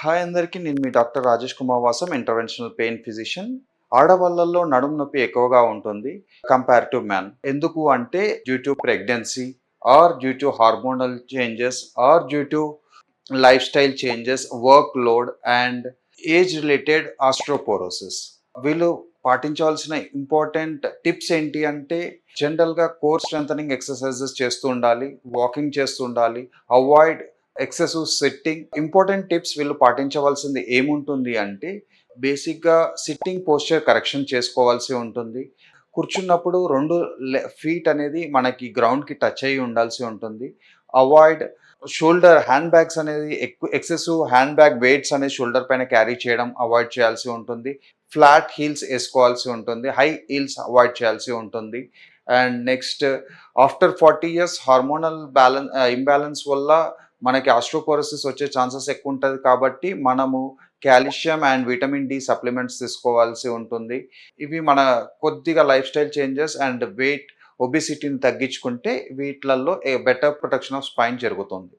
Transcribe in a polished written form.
Hi అందరికీ. నేను మీ doctor Rajesh Kumar Vasam, interventional pain physician. ఆడవాళ్ళల్లో నడుము నొప్పి ఎక్కువగా ఉంటుంది కంపేర్ టు మ్యాన్. ఎందుకు అంటే due to pregnancy or due to hormonal changes or due to lifestyle changes, work load and age related osteoporosis. వీళ్ళు పాటించాల్సిన ఇంపార్టెంట్ టిప్స్ ఏంటి అంటే జనరల్గా కోర్ స్ట్రెంథనింగ్ ఎక్సర్సైజెస్ చేస్తూ ఉండాలి, వాకింగ్ చేస్తూ ఉండాలి, avoid excessive sitting. Important tips వీళ్ళు పాటించవలసింది ఏముంటుంది అంటే బేసిక్గా సిట్టింగ్ పోస్చర్ కరెక్షన్ చేసుకోవాల్సి ఉంటుంది. కూర్చున్నప్పుడు రెండు ఫీట్ అనేది మనకి గ్రౌండ్కి టచ్ అయ్యి ఉండాల్సి ఉంటుంది. అవాయిడ్ షోల్డర్ హ్యాండ్ బ్యాగ్స్ అనేది ఎక్సెసివ్ హ్యాండ్ బ్యాగ్ వెయిట్స్ అనేది షోల్డర్ పైన క్యారీ చేయడం అవాయిడ్ చేయాల్సి ఉంటుంది. ఫ్లాట్ హీల్స్ వేసుకోవాల్సి ఉంటుంది. హై హీల్స్ అవాయిడ్ చేయాల్సి ఉంటుంది. And next after 40 years hormonal imbalance వల్ల మనకి ఆస్ట్రోపోరోసిస్ వచ్చే ఛాన్సెస్ ఎక్కువ ఉంటుంది. కాబట్టి మనము calcium and vitamin D supplements తీసుకోవాల్సి ఉంటుంది. ఇవి మన కొద్దిగా lifestyle changes and weight ఒబిసిటీని తగ్గించుకుంటే వీటిలలో బెటర్ ప్రొటెక్షన్ ఆఫ్ స్పైన్ జరుగుతుంది.